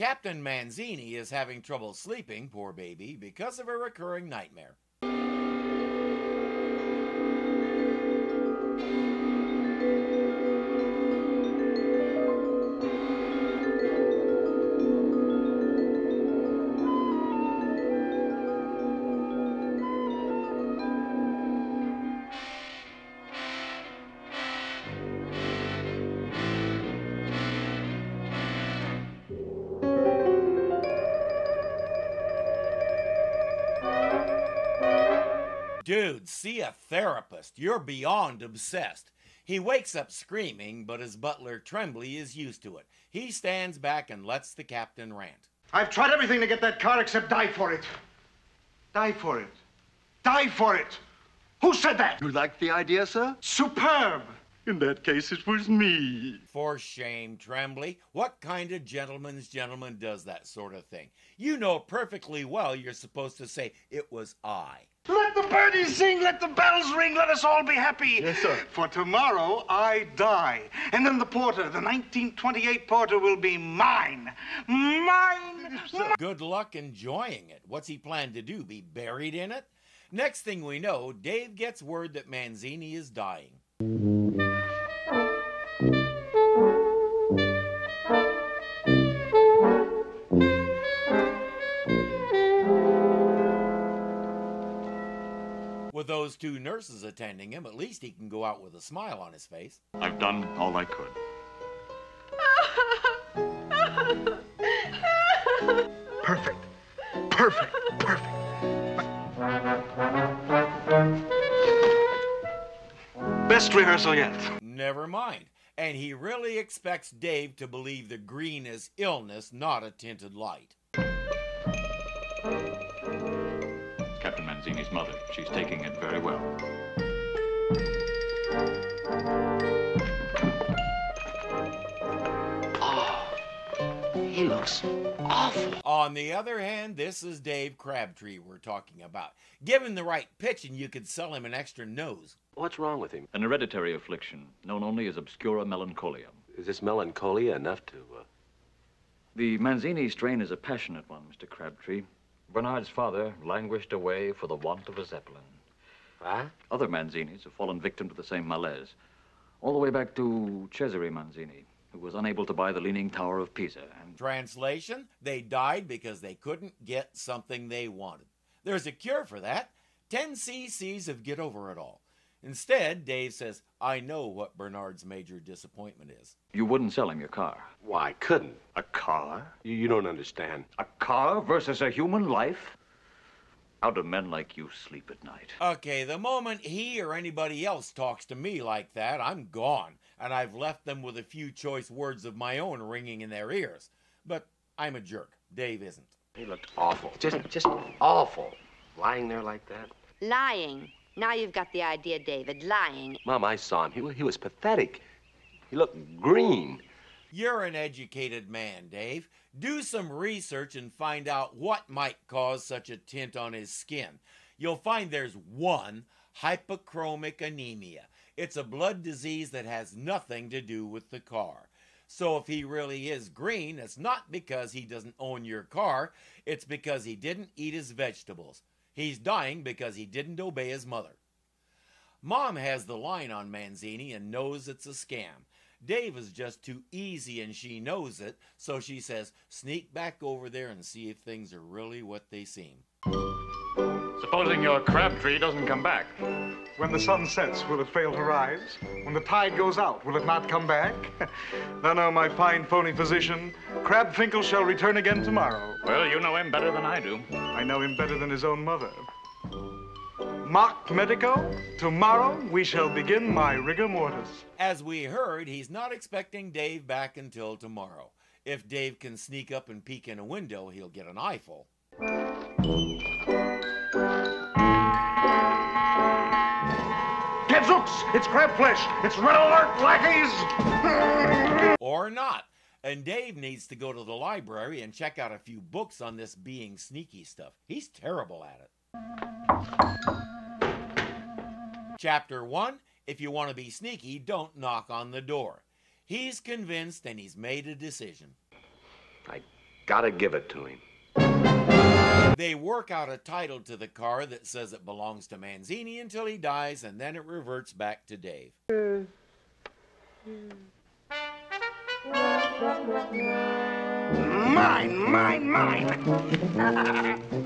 Captain Manzini is having trouble sleeping, poor baby, because of a recurring nightmare. Dude, see a therapist. You're beyond obsessed. He wakes up screaming, but his butler Tremblay is used to it. He stands back and lets the captain rant. I've tried everything to get that car except die for it. Die for it. Die for it. Who said that? You like the idea, sir? Superb. In that case, it was me. For shame, Tremblay. What kind of gentleman's gentleman does that sort of thing? You know perfectly well you're supposed to say, it was I. Let the birdies sing, let the bells ring, let us all be happy. Yes, sir. For tomorrow I die. And then the porter, the 1928 porter, will be mine. Mine! Good luck enjoying it. What's he planned to do, be buried in it? Next thing we know, Dave gets word that Manzini is dying. With those two nurses attending him, at least he can go out with a smile on his face. I've done all I could. Perfect. Perfect. Perfect. Best rehearsal yet. Never mind. And he really expects Dave to believe the green is illness, not a tinted light. Captain Manzini's mother. She's taking it very well. Oh, he looks awful. On the other hand, this is Dave Crabtree we're talking about. Given the right pitching, you could sell him an extra nose. What's wrong with him? An hereditary affliction, known only as obscura melancholia. Is this melancholia enough to... The Manzini strain is a passionate one, Mr. Crabtree. Bernard's father languished away for the want of a Zeppelin. What? Other Manzinis have fallen victim to the same malaise. All the way back to Cesare Manzini, who was unable to buy the Leaning Tower of Pisa. And Translation, they died because they couldn't get something they wanted. There's a cure for that. 10 cc's of Get Over It All. Instead, Dave says, I know what Bernard's major disappointment is. you wouldn't sell him your car. Why, I couldn't. A car? You don't understand. A car versus a human life? How do men like you sleep at night? Okay, the moment he or anybody else talks to me like that, I'm gone. And I've left them with a few choice words of my own ringing in their ears. But I'm a jerk. Dave isn't. He looked awful. Just awful. Lying there like that. Lying. Now you've got the idea, David. Lying. Mom, I saw him. He was pathetic. He looked green. You're an educated man, Dave. Do some research and find out what might cause such a tint on his skin. You'll find there's one, hypochromic anemia. It's a blood disease that has nothing to do with the car. So if he really is green, it's not because he doesn't own your car. It's because he didn't eat his vegetables. He's dying because he didn't obey his mother. Mom has the line on Manzini and knows it's a scam. Dave is just too easy and she knows it, so she says, sneak back over there and see if things are really what they seem. Supposing your Crabtree doesn't come back. When the sun sets, will it fail to rise? When the tide goes out, will it not come back? No, my fine phony physician, Crabfinkel shall return again tomorrow. Well, you know him better than I do. I know him better than his own mother. Mock medico, tomorrow we shall begin my rigor mortis. As we heard, he's not expecting Dave back until tomorrow. If Dave can sneak up and peek in a window, he'll get an eyeful. Gadzooks! It's crab flesh! It's red alert, lackeys! Or not. And Dave needs to go to the library and check out a few books on this being sneaky stuff. He's terrible at it. Chapter 1, if you want to be sneaky, don't knock on the door. He's convinced and he's made a decision. I Gotta give it to him. They work out a title to the car that says it belongs to Manzini until he dies, and then it reverts back to Dave. Mine, mine, mine.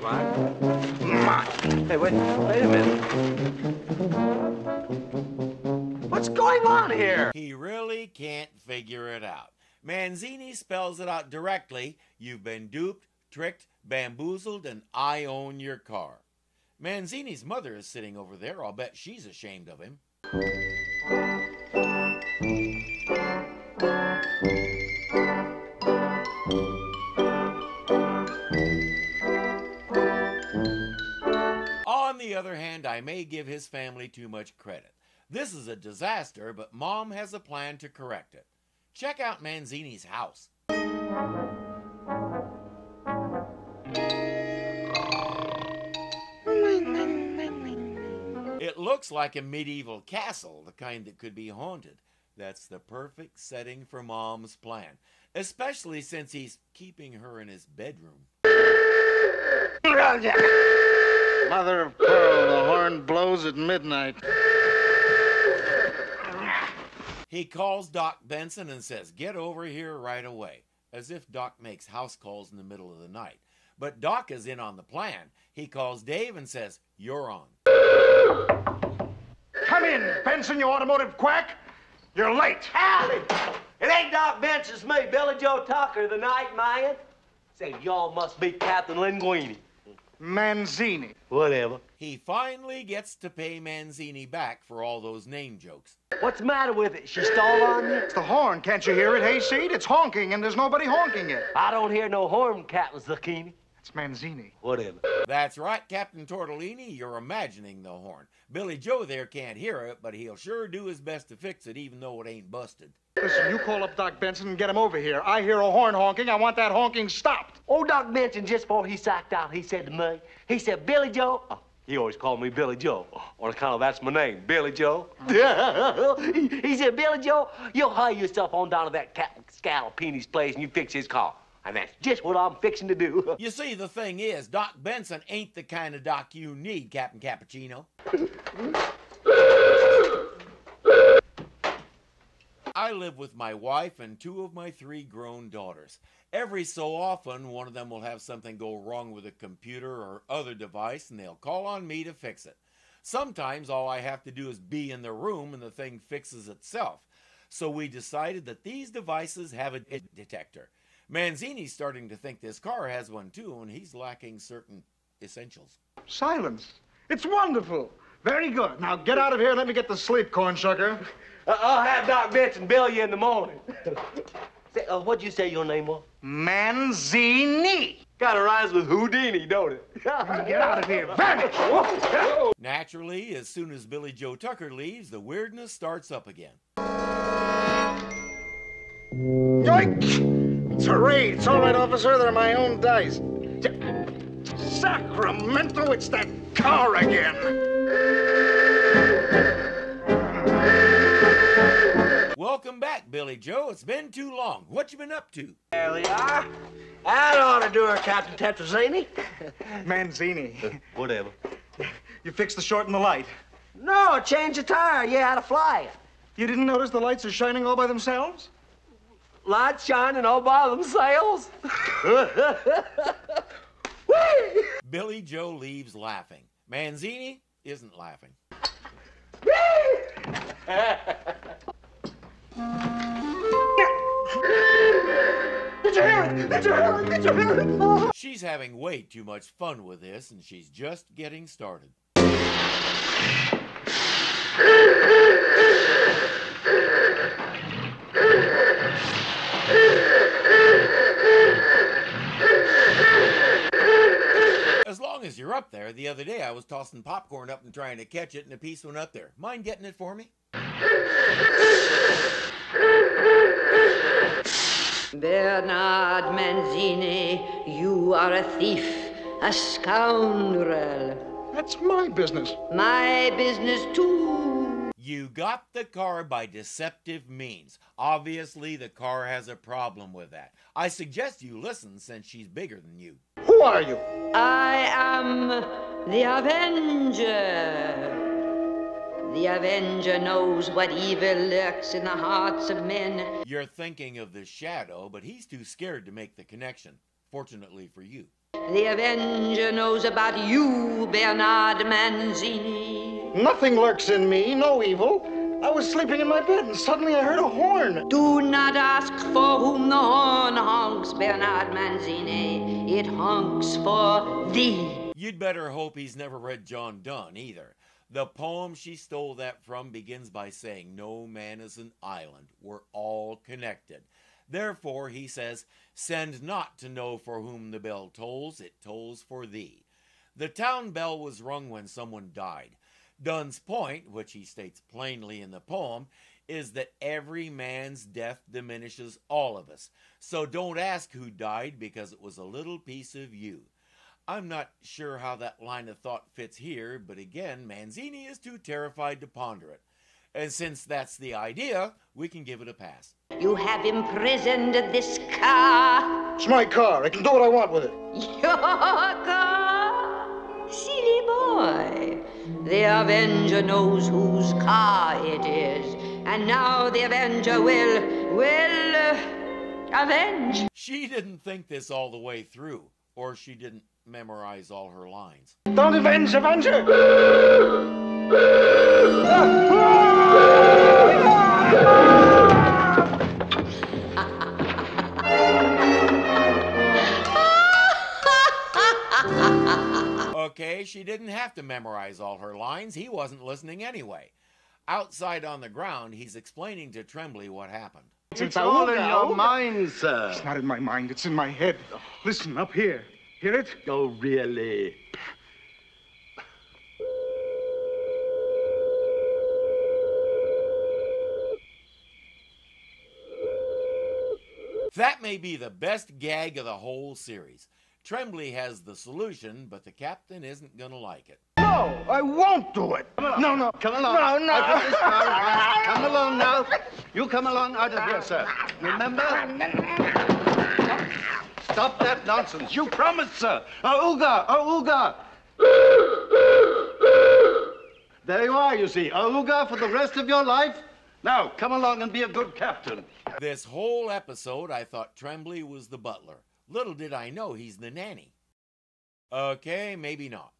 What? Mine. Hey, wait a minute. What's going on here? He really can't figure it out. Manzini spells it out directly. You've been duped, tricked, bamboozled, and I own your car. Manzini's mother is sitting over there. I'll bet she's ashamed of him. On the other hand, I may give his family too much credit. This is a disaster, but Mom has a plan to correct it. Check out Manzini's house. It looks like a medieval castle, the kind that could be haunted. That's the perfect setting for Mom's plan, especially since he's keeping her in his bedroom. Mother of pearl, the horn blows at midnight. He calls Doc Benson and says, "Get over here right away," as if Doc makes house calls in the middle of the night. But Doc is in on the plan. He calls Dave and says, "You're on." Come in, Benson, you automotive quack. You're late. Howdy! It ain't Doc Benson, it's me, Billy Joe Tucker, the night man. Say, y'all must be Captain Linguini. Manzini. Whatever. He finally gets to pay Manzini back for all those name jokes. What's the matter with it? She stalled on you? It's the horn. Can't you hear it, hayseed? It's honking, and there's nobody honking it. I don't hear no horn, Captain Zucchini. It's Manzini. Whatever. That's right, Captain Tortellini, you're imagining the horn. Billy Joe there can't hear it, but he'll sure do his best to fix it, even though it ain't busted. Listen, you call up Doc Benson and get him over here. I hear a horn honking. I want that honking stopped. Old Doc Benson, just before he sacked out, he said to me, he said, Billy Joe, he always called me Billy Joe, on account of that's my name, Billy Joe. He said, Billy Joe, you'll hire yourself on down to that Captain Scalapini's place and you fix his car. And that's just what I'm fixing to do. You see, the thing is, Doc Benson ain't the kind of doc you need, Captain Cappuccino. I live with my wife and two of my 3 grown daughters. Every so often, one of them will have something go wrong with a computer or other device, and they'll call on me to fix it. Sometimes all I have to do is be in the room and the thing fixes itself. So we decided that these devices have a detector. Manzini's starting to think this car has one too, and he's lacking certain essentials. Silence. It's wonderful. Very good. Now get out of here and let me get to sleep, cornshucker. I'll have Doc Benson bill you in the morning. Say, what'd you say your name was? Manzini. Kind of rhymes with Houdini, don't it? Get out of here. Vanish. Naturally, as soon as Billy Joe Tucker leaves, the weirdness starts up again. Yoink! It's a raid. It's all right, officer. They're my own dice. Sacramento, it's that car again. Welcome back, Billy Joe. It's been too long. What you been up to? There we are. That ought to do her, Captain Tetrazzini. Manzini. Whatever. You fixed the short and the light. No, change the tire. You had to fly it. You didn't notice the lights are shining all by themselves? Lights shining all by themselves. Billy Joe leaves laughing. Manzini isn't laughing. Did you hear it? Did you hear it? Did you hear it? She's having way too much fun with this, and she's just getting started. As long as you're up there, the other day I was tossing popcorn up and trying to catch it, and a piece went up there. Mind getting it for me? Bernard Manzini, you are a thief, a scoundrel. That's my business. My business, too. You got the car by deceptive means. Obviously, the car has a problem with that. I suggest you listen since she's bigger than you. Who are you? I am the Avenger. The Avenger knows what evil lurks in the hearts of men. You're thinking of the Shadow, but he's too scared to make the connection. Fortunately for you. The Avenger knows about you, Bernard Manzini. Nothing lurks in me, no evil. I was sleeping in my bed and suddenly I heard a horn. Do not ask for whom the horn honks, Bernard Manzini. It honks for thee. You'd better hope he's never read John Donne either. The poem she stole that from begins by saying, "No man is an island. We're all connected." Therefore, he says, "Send not to know for whom the bell tolls, it tolls for thee." The town bell was rung when someone died. Donne's point, which he states plainly in the poem, is that every man's death diminishes all of us. So don't ask who died because it was a little piece of you. I'm not sure how that line of thought fits here, but again, Manzini is too terrified to ponder it. And since that's the idea, we can give it a pass. You have imprisoned this car. It's my car. I can do what I want with it. Your car? Silly boy. The Avenger knows whose car it is. And now the Avenger will avenge. She didn't think this all the way through, or she didn't memorize all her lines. Don't avenge, Avenger! Okay, she didn't have to memorize all her lines. He wasn't listening anyway. Outside on the ground, he's explaining to Tremblay what happened. It's all in your mind, sir. It's not in my mind, it's in my head. Listen, up here. Hear it? Oh, really? That may be the best gag of the whole series. Tremblay has the solution, but the captain isn't gonna like it. No, I won't do it. No. Come along. No. Out of this car. Come along now. You come along out of here, sir. Remember? Stop that nonsense. You promised, sir. Auga. There you are, you see. Auga for the rest of your life. Now, come along and be a good captain. This whole episode, I thought Tremblay was the butler. Little did I know he's the nanny. Okay, maybe not.